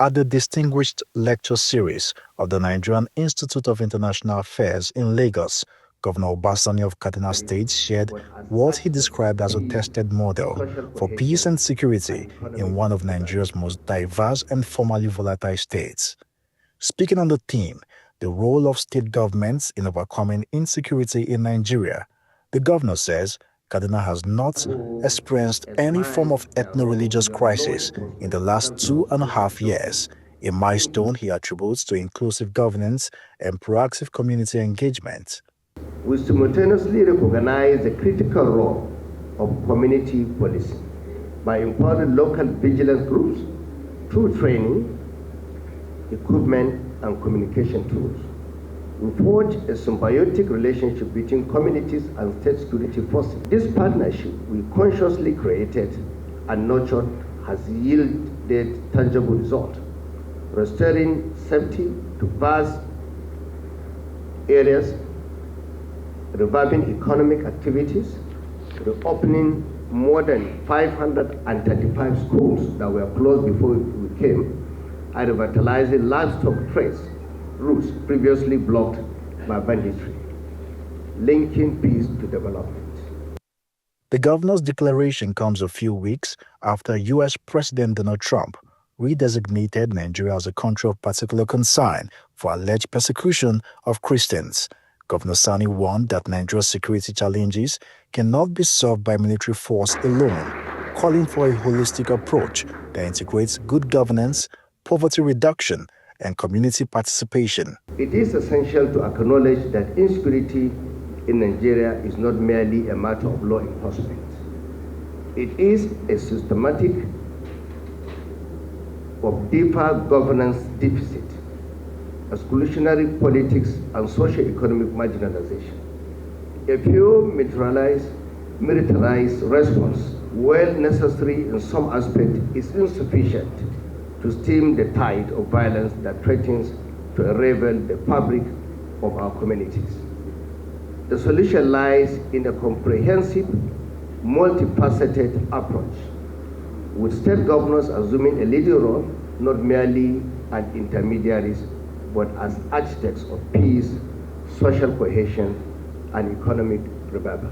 At the Distinguished Lecture Series of the Nigerian Institute of International Affairs in Lagos, Governor Sani of Kaduna State shared what he described as a tested model for peace and security in one of Nigeria's most diverse and formally volatile states. Speaking on the theme, the role of state governments in overcoming insecurity in Nigeria, the governor says Kaduna has not experienced any form of ethno-religious crisis in the last 2.5 years, a milestone he attributes to inclusive governance and proactive community engagement. We simultaneously recognize the critical role of community policing by empowering local vigilance groups through training, equipment, and communication tools. We forge a symbiotic relationship between communities and state security forces. This partnership we consciously created and nurtured has yielded tangible results, restoring safety to vast areas, reviving economic activities, reopening more than 535 schools that were closed before we came, and revitalizing livestock trade routes previously blocked by banditry, linking peace to development. The governor's declaration comes a few weeks after U.S. President Donald Trump redesignated Nigeria as a country of particular concern for alleged persecution of Christians. Governor Sani warned that Nigeria's security challenges cannot be solved by military force alone, calling for a holistic approach that integrates good governance, poverty reduction, and community participation. It is essential to acknowledge that insecurity in Nigeria is not merely a matter of law enforcement. It is a systematic of deeper governance deficit, exclusionary politics, and socio-economic marginalization. A few militarized response, while necessary in some aspects, is insufficient to stem the tide of violence that threatens to unravel the fabric of our communities. The solution lies in a comprehensive, multifaceted approach, with state governors assuming a leading role, not merely as intermediaries, but as architects of peace, social cohesion, and economic revival.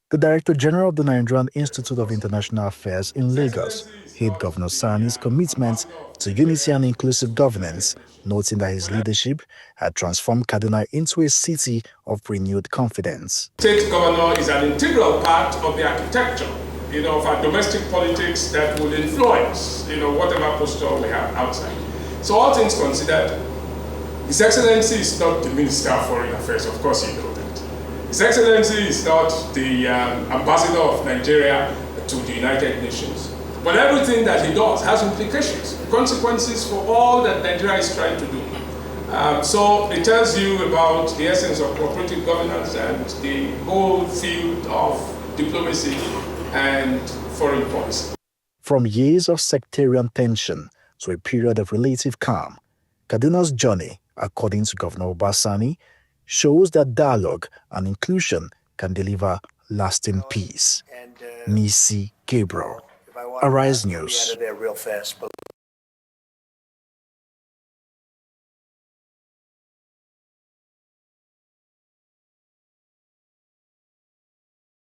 The Director General of the Nigerian Institute of International Affairs in Lagos hailed Governor Sani's commitment to unity and inclusive governance, noting that his leadership had transformed Kaduna into a city of renewed confidence. State governor is an integral part of the architecture, of our domestic politics that will influence, whatever posture we have outside. So all things considered, His Excellency is not the Minister of Foreign Affairs, of course you know that. His Excellency is not the ambassador of Nigeria to the United Nations. But everything that he does has implications, consequences for all that Nigeria is trying to do. So it tells you about the essence of cooperative governance and the whole field of diplomacy and foreign policy. From years of sectarian tension to a period of relative calm, Kaduna's journey, according to Governor Sani, shows that dialogue and inclusion can deliver lasting peace. Nisi Gabriel, Arise News.